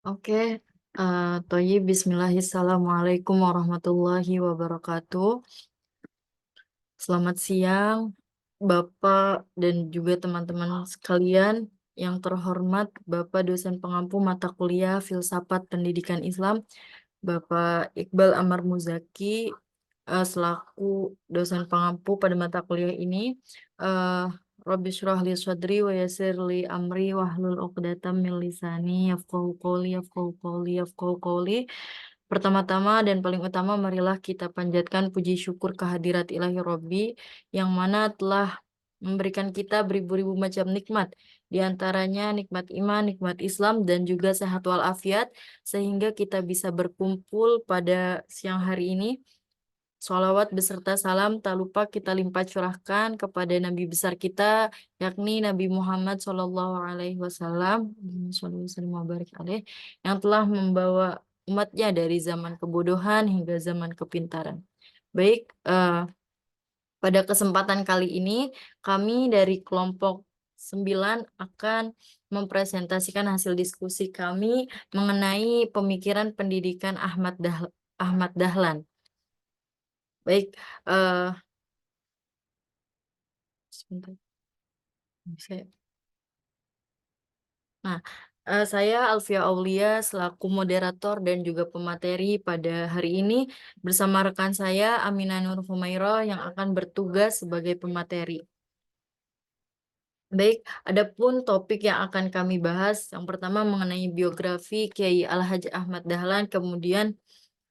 Oke, Toyib, Bismillahirrahmanirrahim warahmatullahi wabarakatuh. Selamat siang, Bapak dan juga teman-teman sekalian. Yang terhormat, Bapak dosen pengampu mata kuliah Filsafat Pendidikan Islam, Bapak Iqbal Amar Muzaki, selaku dosen pengampu pada mata kuliah ini. Eh, Rabbi shrah li sadri wa yassir li amri wahlul 'uqdatam min lisani yafqahu qawli. Pertama-tama dan paling utama, marilah kita panjatkan puji syukur kehadirat ilahi Robbi yang mana telah memberikan kita beribu-ribu macam nikmat, di antaranya nikmat iman, nikmat Islam, dan juga sehat walafiat, sehingga kita bisa berkumpul pada siang hari ini. Sholawat beserta salam tak lupa kita limpah curahkan kepada Nabi besar kita, yakni Nabi Muhammad SAW, yang telah membawa umatnya dari zaman kebodohan hingga zaman kepintaran. Baik, pada kesempatan kali ini kami dari kelompok 9 akan mempresentasikan hasil diskusi kami mengenai pemikiran pendidikan Ahmad Dahlan. Baik, sebentar. Saya- Nah, saya Alfia Aulia selaku moderator dan juga pemateri pada hari ini bersama rekan saya Aminah Nur Humairah yang akan bertugas sebagai pemateri. Baik, adapun topik yang akan kami bahas, yang pertama mengenai biografi Kiai Al-Hajj Ahmad Dahlan, kemudian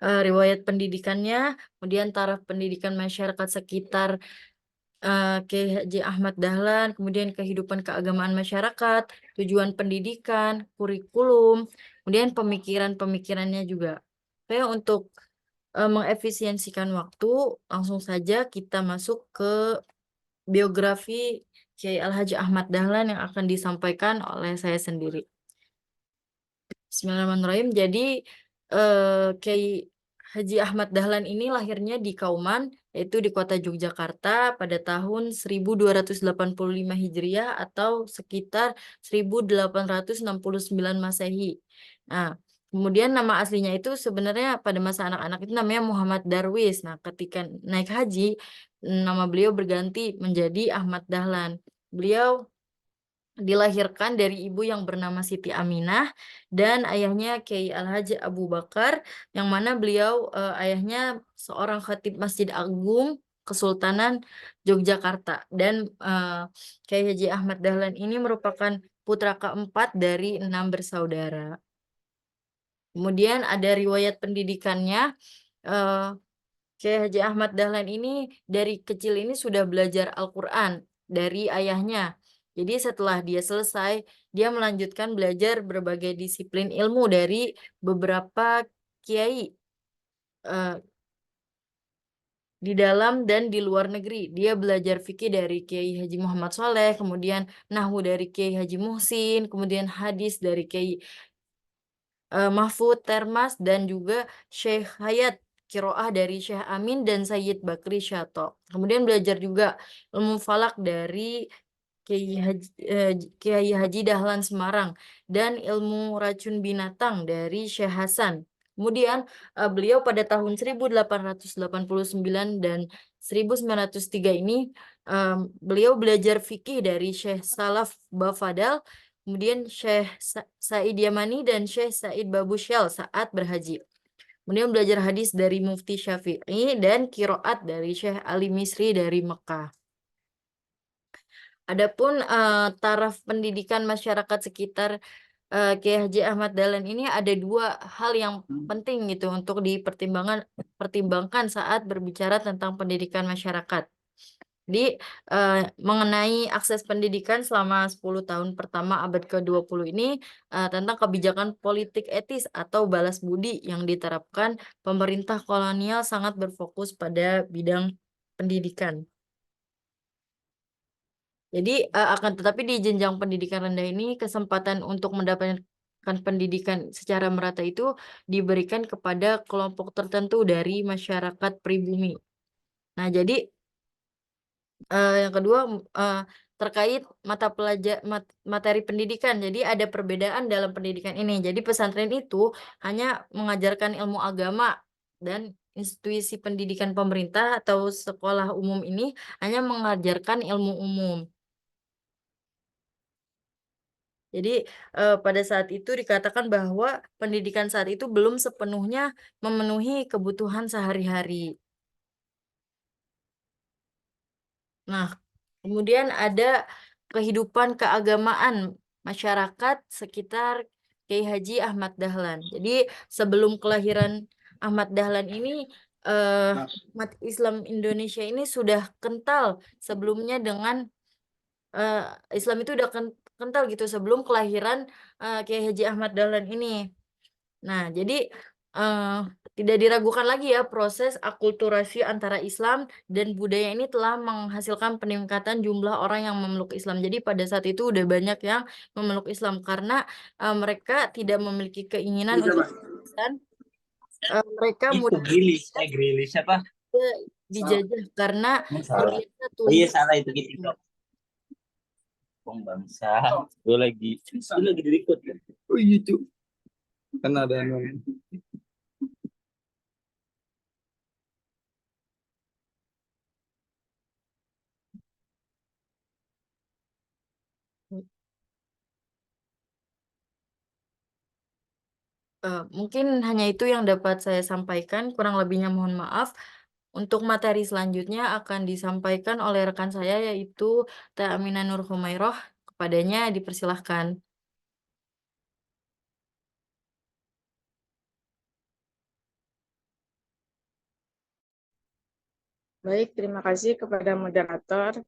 riwayat pendidikannya, kemudian taraf pendidikan masyarakat sekitar Kiai Haji Ahmad Dahlan, kemudian kehidupan keagamaan masyarakat, tujuan pendidikan, kurikulum, kemudian pemikiran-pemikirannya juga. Oke, untuk mengefisiensikan waktu, langsung saja kita masuk ke biografi Kiai Al-Hajj Ahmad Dahlan yang akan disampaikan oleh saya sendiri. Bismillahirrahmanirrahim. Jadi Kiai Haji Ahmad Dahlan ini lahirnya di Kauman, yaitu di kota Yogyakarta pada tahun 1285 Hijriah atau sekitar 1869 Masehi. Nah, kemudian nama aslinya itu sebenarnya pada masa anak-anak itu namanya Muhammad Darwis. Nah, ketika naik haji, nama beliau berganti menjadi Ahmad Dahlan. Beliau dilahirkan dari ibu yang bernama Siti Aminah dan ayahnya Kiai Al-Hajj Abu Bakar, yang mana beliau ayahnya seorang khatib Masjid Agung Kesultanan Yogyakarta, dan Kiai Haji Ahmad Dahlan ini merupakan putra keempat dari 6 bersaudara. Kemudian ada riwayat pendidikannya. eh, Kiai Haji Ahmad Dahlan ini dari kecil ini sudah belajar Al-Quran dari ayahnya. Jadi setelah dia selesai, dia melanjutkan belajar berbagai disiplin ilmu dari beberapa kiai eh, di dalam dan di luar negeri. Dia belajar fikih dari Kiai Haji Muhammad Soleh, kemudian nahwu dari Kiai Haji Muhsin, kemudian hadis dari Kiai Mahfud Termas, dan juga Syekh Hayat Kiroah dari Syekh Amin dan Sayyid Bakri Syato. Kemudian belajar juga ilmu falak dari Kiai Haji Dahlan Semarang dan ilmu racun binatang dari Syekh Hasan. Kemudian beliau pada tahun 1889 dan 1903 ini beliau belajar fikih dari Syekh Salaf Bafadal, kemudian Syekh Said Yamani dan Syekh Said Babusyal saat berhaji. Kemudian belajar hadis dari Mufti Syafi'i dan kiroat dari Syekh Ali Misri dari Mekah. Adapun taraf pendidikan masyarakat sekitar Kiai Haji Ahmad Dahlan ini ada dua hal yang penting gitu untuk pertimbangkan saat berbicara tentang pendidikan masyarakat. Jadi mengenai akses pendidikan selama 10 tahun pertama abad ke-20 ini, tentang kebijakan politik etis atau balas budi yang diterapkan pemerintah kolonial sangat berfokus pada bidang pendidikan. Jadi akan tetapi di jenjang pendidikan rendah ini kesempatan untuk mendapatkan pendidikan secara merata itu diberikan kepada kelompok tertentu dari masyarakat pribumi. Nah, jadi yang kedua, terkait materi pendidikan. Jadi ada perbedaan dalam pendidikan ini. Jadi pesantren itu hanya mengajarkan ilmu agama, dan institusi pendidikan pemerintah atau sekolah umum ini hanya mengajarkan ilmu umum. Jadi, pada saat itu dikatakan bahwa pendidikan saat itu belum sepenuhnya memenuhi kebutuhan sehari-hari. Nah, kemudian ada kehidupan keagamaan masyarakat sekitar Kiai Haji Ahmad Dahlan. Jadi sebelum kelahiran Ahmad Dahlan ini, umat Islam Indonesia ini sudah kental sebelumnya dengan, Islam itu udah kental gitu sebelum kelahiran, Kiai Haji Ahmad Dahlan ini. Nah, jadi, eee, tidak diragukan lagi ya proses akulturasi antara Islam dan budaya ini telah menghasilkan peningkatan jumlah orang yang memeluk Islam. Jadi pada saat itu udah banyak yang memeluk Islam karena, mereka tidak memiliki keinginan untuk dan, mereka Itu mudah Grilis apa? dijajah karena Salah. dilihatnya Oh iya tunduk. salah itu gitu. Bangsa. Gue lagi di record kan. Oh iya tuh. Kan ada Mungkin hanya itu yang dapat saya sampaikan, kurang lebihnya mohon maaf. Untuk materi selanjutnya akan disampaikan oleh rekan saya yaitu Teh Aminah Nur Humairah. Kepadanya dipersilahkan. Baik, terima kasih kepada moderator.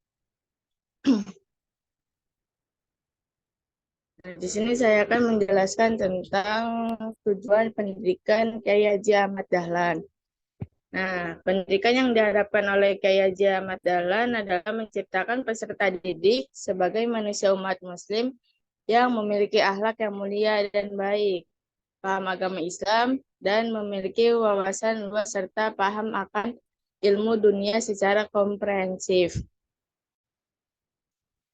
Di sini saya akan menjelaskan tentang tujuan pendidikan Kiai Haji Ahmad Dahlan. Nah, pendidikan yang diharapkan oleh Kiai Haji Ahmad Dahlan adalah menciptakan peserta didik sebagai manusia umat Muslim yang memiliki akhlak yang mulia dan baik, paham agama Islam, dan memiliki wawasan luas serta paham akan ilmu dunia secara komprehensif.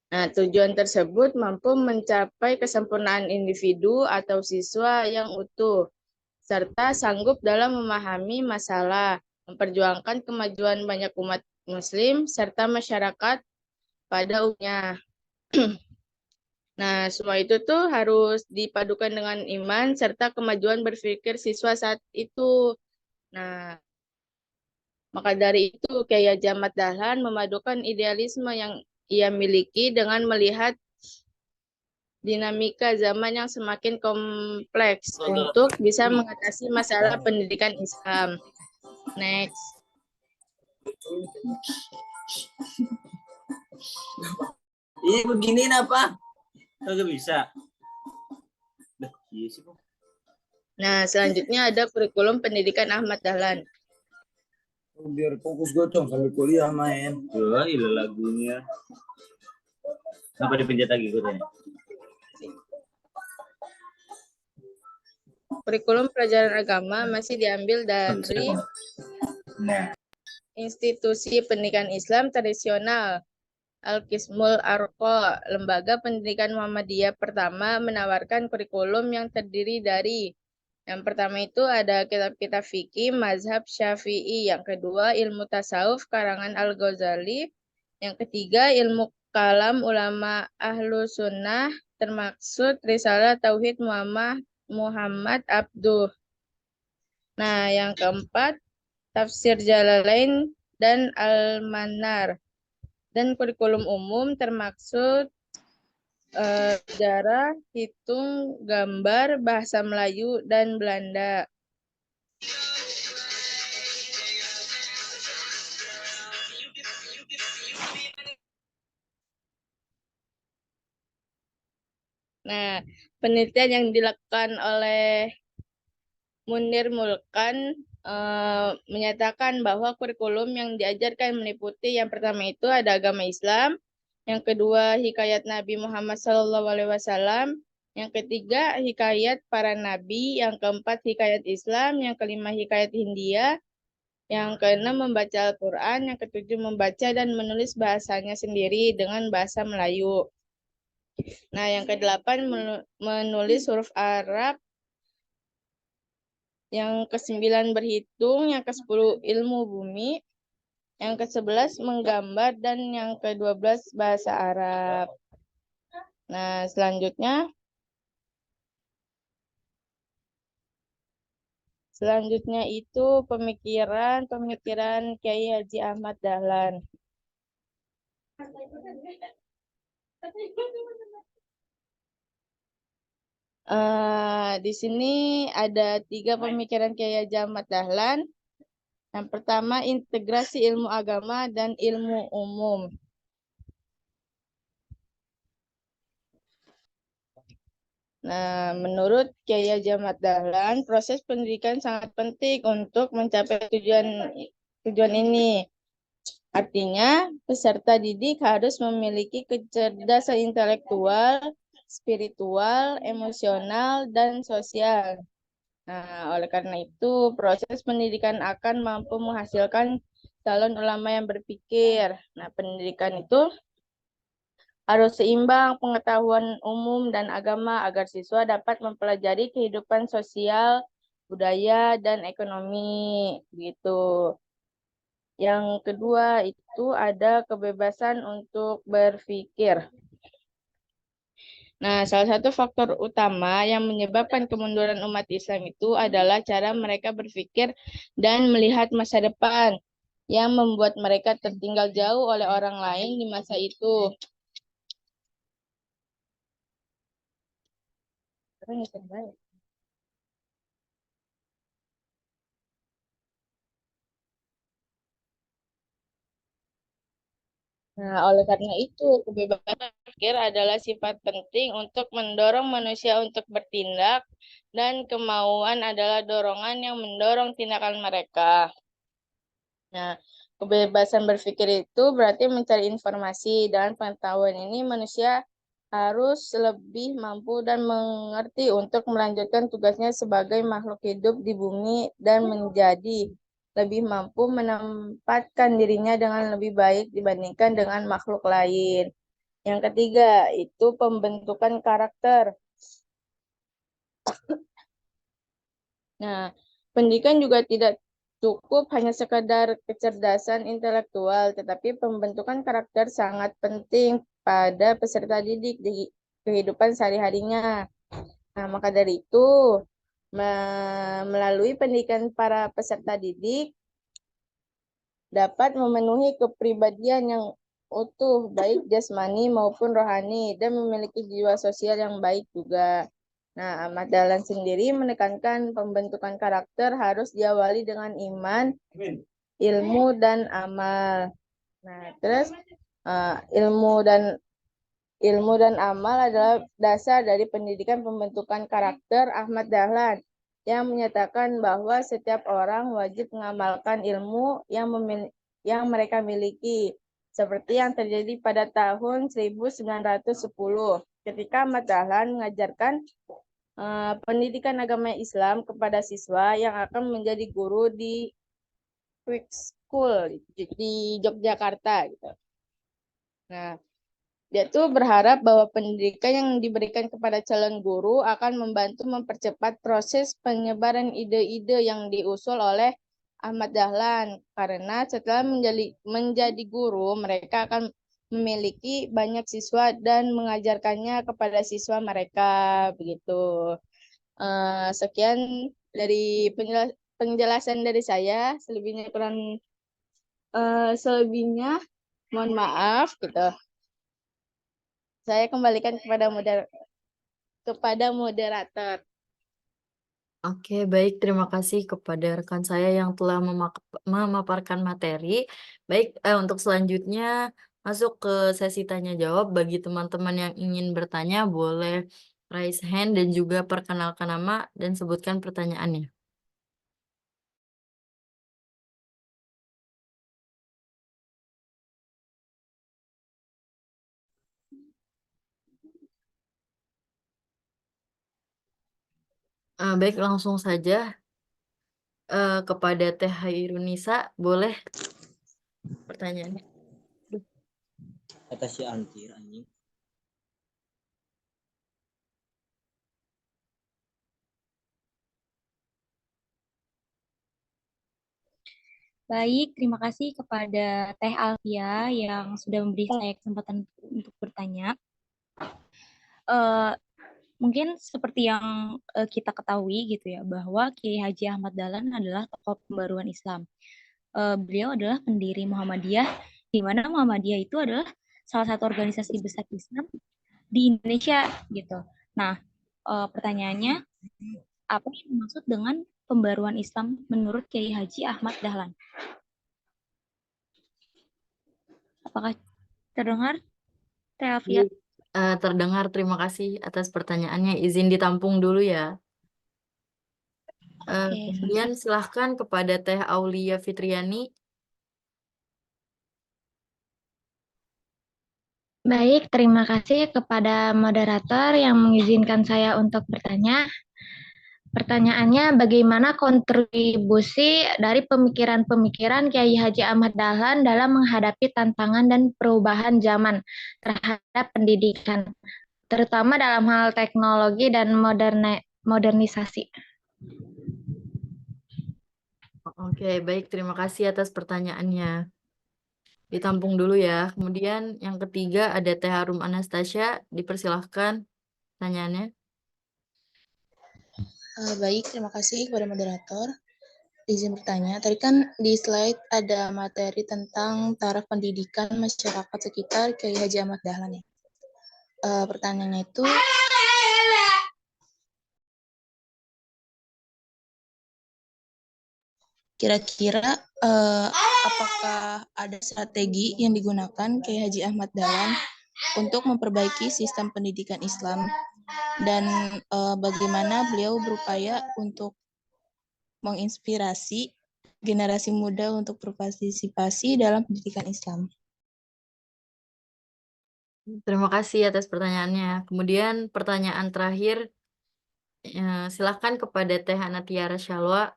Nah, tujuan tersebut mampu mencapai kesempurnaan individu atau siswa yang utuh, serta sanggup dalam memahami masalah, memperjuangkan kemajuan banyak umat Muslim, serta masyarakat pada umumnya. Nah, semua itu tuh harus dipadukan dengan iman, serta kemajuan berpikir siswa saat itu. Nah, maka dari itu, Kiai Haji Ahmad Dahlan memadukan idealisme yang ia miliki dengan melihat dinamika zaman yang semakin kompleks untuk bisa mengatasi masalah pendidikan Islam. Next. Ini beginiin apa? Kagak bisa. Nah, selanjutnya ada kurikulum pendidikan Ahmad Dahlan. Biar fokus gocong sambil kuliah main. Wah, ini lagunya. Kenapa dipencet lagi gue tanya? Kurikulum pelajaran agama masih diambil dari institusi pendidikan Islam tradisional Al-Qismul Arqa, lembaga pendidikan Muhammadiyah pertama menawarkan kurikulum yang terdiri dari yang pertama itu ada kitab-kitab fikih mazhab Syafi'i, yang kedua ilmu tasawuf karangan Al-Ghazali, yang ketiga ilmu kalam ulama Ahlu Sunnah termaksud Risalah Tauhid Muhammad Abduh. Nah, yang keempat Tafsir Jalalain dan Al-Manar. Dan kurikulum umum termaksud sejarah, hitung, gambar, bahasa Melayu, dan Belanda. Nah, penelitian yang dilakukan oleh Munir Mulkan menyatakan bahwa kurikulum yang diajarkan meliputi yang pertama itu ada agama Islam, yang kedua hikayat Nabi Muhammad SAW, yang ketiga hikayat para nabi, yang keempat hikayat Islam, yang kelima hikayat Hindia, Yang keenam membaca Al-Quran. Yang ketujuh membaca dan menulis bahasanya sendiri dengan bahasa Melayu. Nah, yang kedelapan menulis huruf Arab. Yang kesembilan berhitung. Yang kesepuluh ilmu bumi. Yang ke-11 menggambar, dan yang ke-12 bahasa Arab. Nah, selanjutnya itu pemikiran Kiai Haji Ahmad Dahlan. Di sini ada 3 pemikiran Kiai Haji Ahmad Dahlan. Yang pertama, integrasi ilmu agama dan ilmu umum. Nah, menurut Kiai Haji Ahmad Dahlan, proses pendidikan sangat penting untuk mencapai tujuan ini. Artinya, peserta didik harus memiliki kecerdasan intelektual, spiritual, emosional, dan sosial. Nah, oleh karena itu, proses pendidikan akan mampu menghasilkan calon ulama yang berpikir. Nah, pendidikan itu harus seimbang pengetahuan umum dan agama agar siswa dapat mempelajari kehidupan sosial, budaya, dan ekonomi. Gitu. Yang kedua itu ada kebebasan untuk berpikir. Nah, salah satu faktor utama yang menyebabkan kemunduran umat Islam itu adalah cara mereka berpikir dan melihat masa depan yang membuat mereka tertinggal jauh oleh orang lain di masa itu. Nah, oleh karena itu, kebebasan berpikir adalah sifat penting untuk mendorong manusia untuk bertindak, dan kemauan adalah dorongan yang mendorong tindakan mereka. Nah, kebebasan berpikir itu berarti mencari informasi. Dengan pengetahuan ini, manusia harus lebih mampu dan mengerti untuk melanjutkan tugasnya sebagai makhluk hidup di bumi dan menjadi lebih mampu menempatkan dirinya dengan lebih baik dibandingkan dengan makhluk lain. Yang ketiga, itu pembentukan karakter. Nah, pendidikan juga tidak cukup hanya sekadar kecerdasan intelektual, tetapi pembentukan karakter sangat penting pada peserta didik di kehidupan sehari-harinya. Nah, maka dari itu, melalui pendidikan para peserta didik dapat memenuhi kepribadian yang utuh, baik jasmani maupun rohani, dan memiliki jiwa sosial yang baik juga. Nah, Ahmad Dahlan sendiri menekankan pembentukan karakter harus diawali dengan iman, ilmu, dan amal. Nah, terus ilmu dan amal adalah dasar dari pendidikan pembentukan karakter Ahmad Dahlan yang menyatakan bahwa setiap orang wajib mengamalkan ilmu yang mereka miliki, seperti yang terjadi pada tahun 1910 ketika Ahmad Dahlan mengajarkan pendidikan agama Islam kepada siswa yang akan menjadi guru di Quick School di Yogyakarta gitu. Nah, dia tuh berharap bahwa pendidikan yang diberikan kepada calon guru akan membantu mempercepat proses penyebaran ide-ide yang diusul oleh Ahmad Dahlan. Karena setelah menjadi guru, mereka akan memiliki banyak siswa dan mengajarkannya kepada siswa mereka. Begitu. Sekian dari penjelasan dari saya. Selebihnya mohon maaf gitu. Saya kembalikan kepada moderator. Oke, baik. Terima kasih kepada rekan saya yang telah memaparkan materi. Baik, untuk selanjutnya masuk ke sesi tanya jawab. Bagi teman-teman yang ingin bertanya, boleh raise hand dan juga perkenalkan nama dan sebutkan pertanyaannya. Baik, langsung saja. kepada Teh Hairunisa, boleh pertanyaannya? Kata si anjir anjing. Baik, terima kasih kepada Teh Alfia yang sudah memberi saya kesempatan untuk bertanya. Mungkin seperti yang kita ketahui gitu ya, bahwa Kiai Haji Ahmad Dahlan adalah tokoh pembaruan Islam. Beliau adalah pendiri Muhammadiyah, di mana Muhammadiyah itu adalah salah satu organisasi besar Islam di Indonesia gitu. Nah, pertanyaannya, apa yang dimaksud dengan pembaruan Islam menurut Kiai Haji Ahmad Dahlan? Apakah terdengar, Teh Alfia? Terdengar, terima kasih atas pertanyaannya. Izin ditampung dulu ya. Oke, Kemudian silahkan kepada Teh Aulia Fitriani. Baik, terima kasih kepada moderator yang mengizinkan saya untuk bertanya. Pertanyaannya, bagaimana kontribusi dari pemikiran-pemikiran Kiai Haji Ahmad Dahlan dalam menghadapi tantangan dan perubahan zaman terhadap pendidikan, terutama dalam hal teknologi dan modernisasi? Oke, baik. Terima kasih atas pertanyaannya. Ditampung dulu ya. Kemudian yang ketiga ada Teh Harum Anastasia. Dipersilahkan pertanyaannya. Baik, terima kasih kepada moderator. Izin bertanya, tadi kan di slide ada materi tentang taraf pendidikan masyarakat sekitar Kiai Haji Ahmad Dahlan ya. Pertanyaannya itu, kira-kira apakah ada strategi yang digunakan Kiai Haji Ahmad Dahlan untuk memperbaiki sistem pendidikan Islam dan bagaimana beliau berupaya untuk menginspirasi generasi muda untuk berpartisipasi dalam pendidikan Islam. Terima kasih atas pertanyaannya. Kemudian pertanyaan terakhir, silahkan kepada Teh Hana Tiara Shalwa.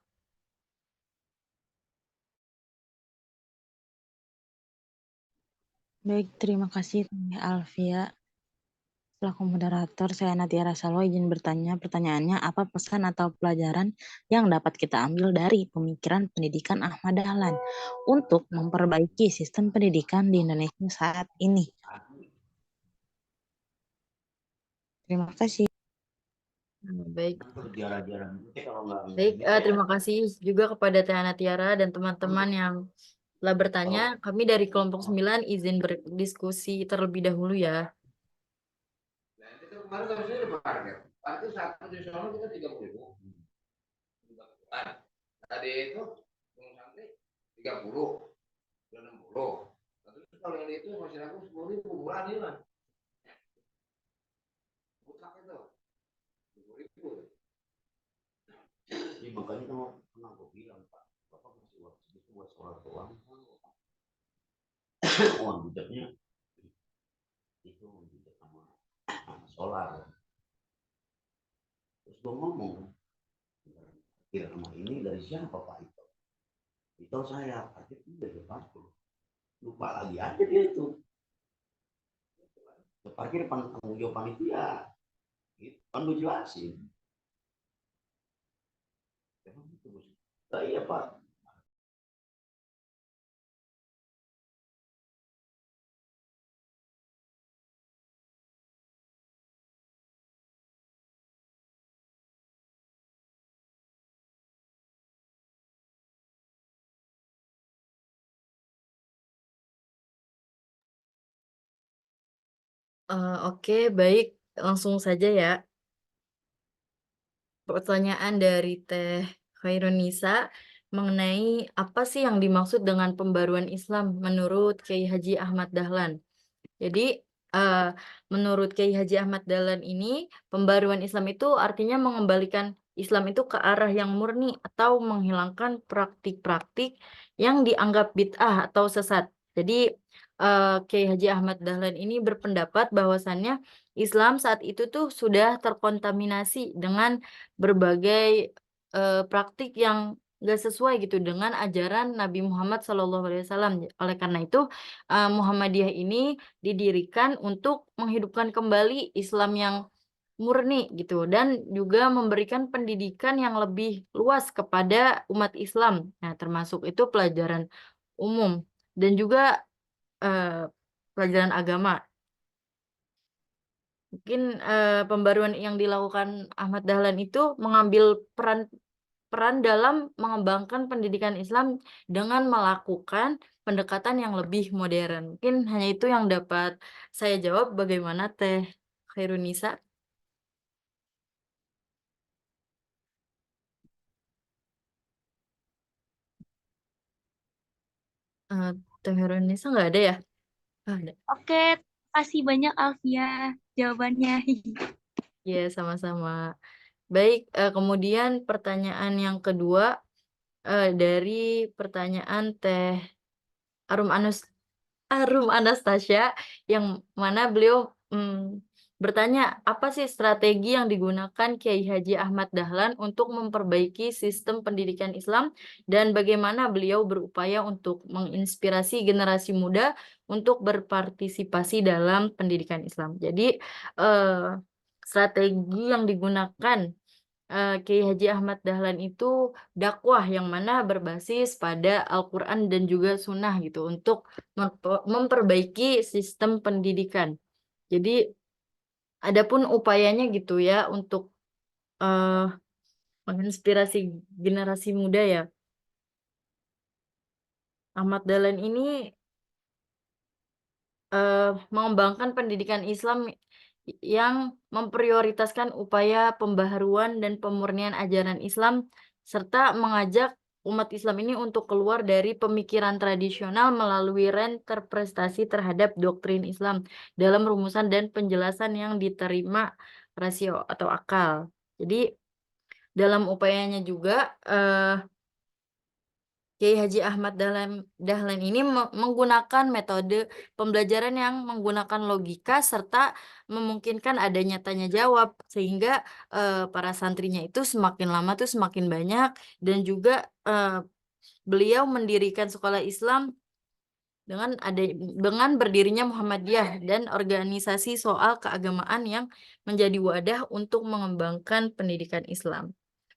Baik, terima kasih Teh Alfia. Selaku moderator, saya Natiara Salo izin bertanya. Pertanyaannya, apa pesan atau pelajaran yang dapat kita ambil dari pemikiran pendidikan Ahmad Dahlan untuk memperbaiki sistem pendidikan di Indonesia saat ini? Terima kasih. Baik. Baik, terima kasih juga kepada Teh Hana Tiara dan teman-teman yang telah bertanya. Kami dari kelompok 9 izin berdiskusi terlebih dahulu ya. Kemarin harusnya dipakai. Parkir satu di sana kita 30.000. Tadi itu santri 30, 60. Terus kalau yang itu masih aku 10.000 murah nih lah. Mutlak itu 10.000. Ya makanya kalau pernah gue bilang Pak, Bapak masih waktu itu buat sholat doang. Uang bujaknya itu bujak sama solar. Terus gue ngomong, kira rumah ini dari siapa Pak itu? Itu saya, parkir itu dari parkir. Lupa lagi aja dia itu. Parkir depan tanggung jawab panitia. Gitu. Kan gue jelasin. Iya Pak. Oke, baik. Langsung saja ya. Pertanyaan dari Teh Khairunisa mengenai apa sih yang dimaksud dengan pembaruan Islam menurut Kiai Haji Ahmad Dahlan. Jadi, menurut Kiai Haji Ahmad Dahlan ini, pembaruan Islam itu artinya mengembalikan Islam itu ke arah yang murni atau menghilangkan praktik-praktik yang dianggap bid'ah atau sesat. Jadi, Kiai Haji Ahmad Dahlan ini berpendapat bahwasannya Islam saat itu tuh sudah terkontaminasi dengan berbagai praktik yang nggak sesuai gitu dengan ajaran Nabi Muhammad SAW. Oleh karena itu, Muhammadiyah ini didirikan untuk menghidupkan kembali Islam yang murni gitu dan juga memberikan pendidikan yang lebih luas kepada umat Islam. Nah, termasuk itu pelajaran umum dan juga pelajaran agama. Mungkin pembaruan yang dilakukan Ahmad Dahlan itu mengambil peran dalam mengembangkan pendidikan Islam dengan melakukan pendekatan yang lebih modern. Mungkin hanya itu yang dapat saya jawab. Bagaimana Teh Khairunisa? Teh Khairunisa nggak ada ya? Ada. Oke, kasih banyak Alfia jawabannya. Ya, sama-sama. Baik, kemudian pertanyaan yang kedua dari pertanyaan Teh Arum Anastasia, yang mana beliau bertanya, apa sih strategi yang digunakan Kiai Haji Ahmad Dahlan untuk memperbaiki sistem pendidikan Islam dan bagaimana beliau berupaya untuk menginspirasi generasi muda untuk berpartisipasi dalam pendidikan Islam. Jadi, strategi yang digunakan Kiai Haji Ahmad Dahlan itu dakwah yang mana berbasis pada Al-Quran dan juga Sunnah gitu untuk memperbaiki sistem pendidikan. Jadi adapun upayanya gitu ya untuk menginspirasi generasi muda ya. Ahmad Dahlan ini mengembangkan pendidikan Islam yang memprioritaskan upaya pembaharuan dan pemurnian ajaran Islam serta mengajak umat Islam ini untuk keluar dari pemikiran tradisional melalui reinterpretasi terhadap doktrin Islam dalam rumusan dan penjelasan yang diterima rasio atau akal. Jadi dalam upayanya juga Kiai Haji Ahmad Dahlan ini menggunakan metode pembelajaran yang menggunakan logika serta memungkinkan adanya tanya jawab sehingga para santrinya itu semakin lama tuh semakin banyak dan juga beliau mendirikan sekolah Islam dengan berdirinya Muhammadiyah dan organisasi soal keagamaan yang menjadi wadah untuk mengembangkan pendidikan Islam.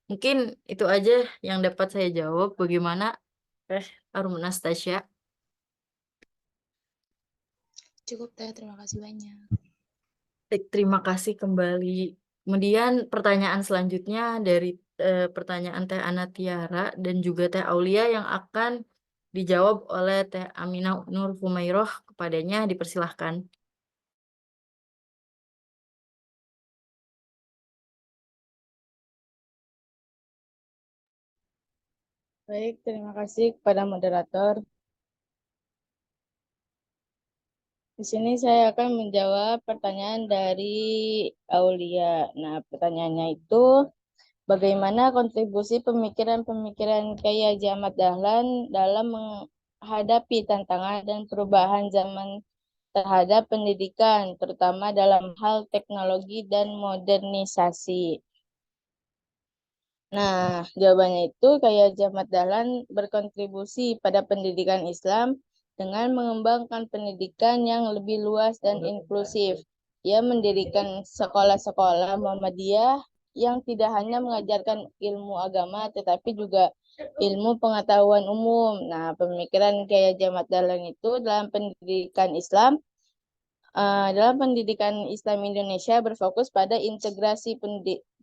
Mungkin itu aja yang dapat saya jawab. Bagaimana Arum Anastasia? Cukup Teh, terima kasih banyak. Baik, terima kasih kembali. Kemudian pertanyaan selanjutnya dari pertanyaan Teh Ana Tiara dan juga Teh Aulia yang akan dijawab oleh Teh Aminah Nur Fumairoh. Kepadanya dipersilahkan. Baik, terima kasih kepada moderator. Di sini saya akan menjawab pertanyaan dari Aulia. Nah, pertanyaannya itu, bagaimana kontribusi pemikiran-pemikiran Kiai Haji Ahmad Dahlan dalam menghadapi tantangan dan perubahan zaman terhadap pendidikan, terutama dalam hal teknologi dan modernisasi? Nah, jawabannya itu Kiai Haji Ahmad Dahlan berkontribusi pada pendidikan Islam dengan mengembangkan pendidikan yang lebih luas dan inklusif. Ia mendirikan sekolah-sekolah Muhammadiyah yang tidak hanya mengajarkan ilmu agama tetapi juga ilmu pengetahuan umum. Nah, pemikiran Kiai Haji Ahmad Dahlan itu dalam pendidikan Islam Indonesia berfokus pada integrasi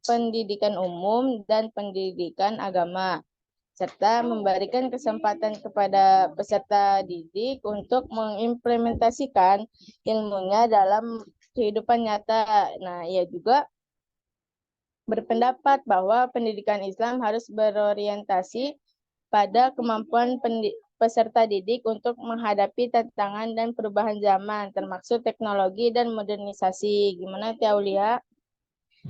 pendidikan umum dan pendidikan agama, serta memberikan kesempatan kepada peserta didik untuk mengimplementasikan ilmunya dalam kehidupan nyata. Nah, ia juga berpendapat bahwa pendidikan Islam harus berorientasi pada kemampuan peserta didik untuk menghadapi tantangan dan perubahan zaman, termasuk teknologi dan modernisasi. Gimana Tia Aulia?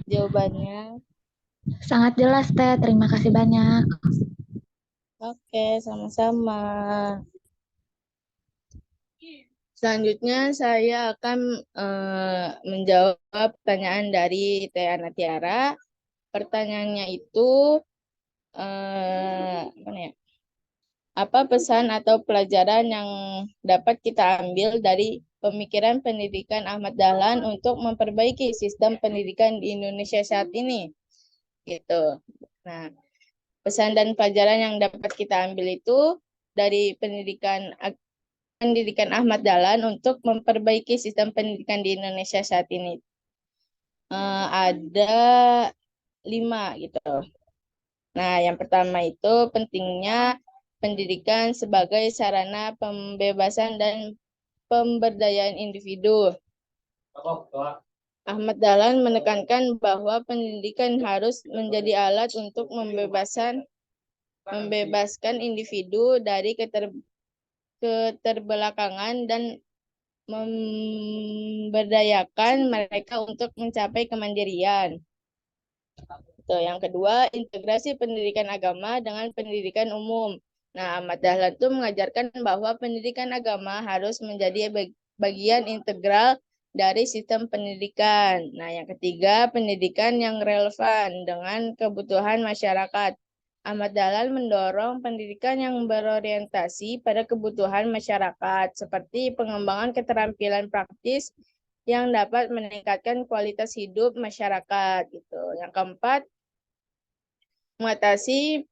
Jawabannya? Sangat jelas, Teh. Terima kasih banyak. Oke, sama-sama. Selanjutnya saya akan menjawab pertanyaan dari Teh Ana Tiara. Pertanyaannya itu, apa pesan atau pelajaran yang dapat kita ambil dari pemikiran pendidikan Ahmad Dahlan untuk memperbaiki sistem pendidikan di Indonesia saat ini, gitu. Nah, pesan dan pelajaran yang dapat kita ambil itu dari pendidikan Ahmad Dahlan untuk memperbaiki sistem pendidikan di Indonesia saat ini. Ada 5 gitu. Nah, yang pertama itu pentingnya pendidikan sebagai sarana pembebasan dan pemberdayaan individu. Ahmad Dahlan menekankan bahwa pendidikan harus menjadi alat untuk membebaskan individu dari keterbelakangan dan memberdayakan mereka untuk mencapai kemandirian. Yang kedua, integrasi pendidikan agama dengan pendidikan umum. Nah, Ahmad Dahlan itu mengajarkan bahwa pendidikan agama harus menjadi bagian integral dari sistem pendidikan. Nah, yang ketiga, pendidikan yang relevan dengan kebutuhan masyarakat. Ahmad Dahlan mendorong pendidikan yang berorientasi pada kebutuhan masyarakat, seperti pengembangan keterampilan praktis yang dapat meningkatkan kualitas hidup masyarakat. Gitu. Yang keempat, mengatasi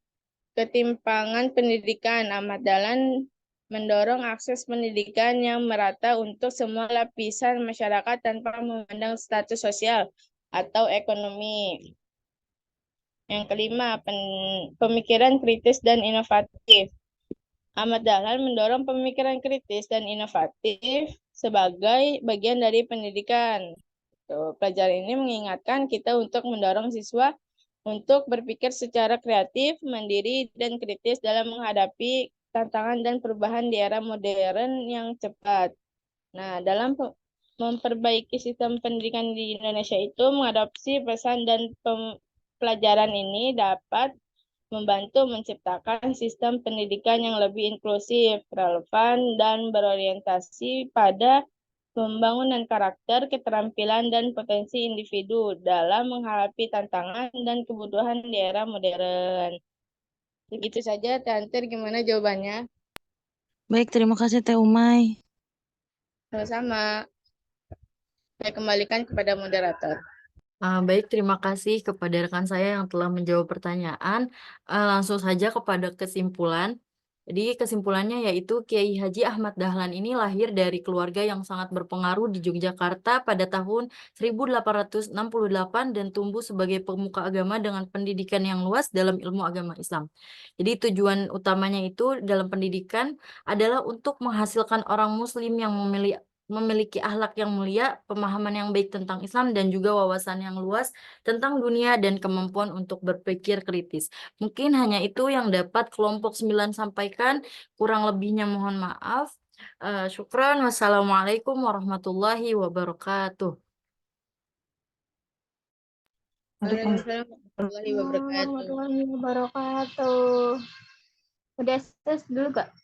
ketimpangan pendidikan. Ahmad Dahlan mendorong akses pendidikan yang merata untuk semua lapisan masyarakat tanpa memandang status sosial atau ekonomi. Yang kelima, pemikiran kritis dan inovatif. Ahmad Dahlan mendorong pemikiran kritis dan inovatif sebagai bagian dari pendidikan. Pelajaran ini mengingatkan kita untuk mendorong siswa untuk berpikir secara kreatif, mandiri, dan kritis dalam menghadapi tantangan dan perubahan di era modern yang cepat. Nah, dalam memperbaiki sistem pendidikan di Indonesia itu, mengadopsi pesan dan pelajaran ini dapat membantu menciptakan sistem pendidikan yang lebih inklusif, relevan, dan berorientasi pada pembangunan karakter, keterampilan, dan potensi individu dalam menghadapi tantangan dan kebutuhan di era modern. Begitu saja, Tante, gimana jawabannya? Baik, terima kasih Teh Umay. Sama-sama. Saya kembalikan kepada moderator. Baik, terima kasih kepada rekan saya yang telah menjawab pertanyaan. Langsung saja kepada kesimpulan. Jadi kesimpulannya yaitu Kiai Haji Ahmad Dahlan ini lahir dari keluarga yang sangat berpengaruh di Yogyakarta pada tahun 1868 dan tumbuh sebagai pemuka agama dengan pendidikan yang luas dalam ilmu agama Islam. Jadi tujuan utamanya itu dalam pendidikan adalah untuk menghasilkan orang muslim yang memiliki akhlak yang mulia, pemahaman yang baik tentang Islam, dan juga wawasan yang luas tentang dunia dan kemampuan untuk berpikir kritis. Mungkin hanya itu yang dapat kelompok 9 sampaikan, kurang lebihnya mohon maaf. Syukran, wassalamualaikum warahmatullahi wabarakatuh. Waalaikumsalam warahmatullahi wabarakatuh. Warahmatullahi wabarakatuh. Udah selesai dulu, Kak?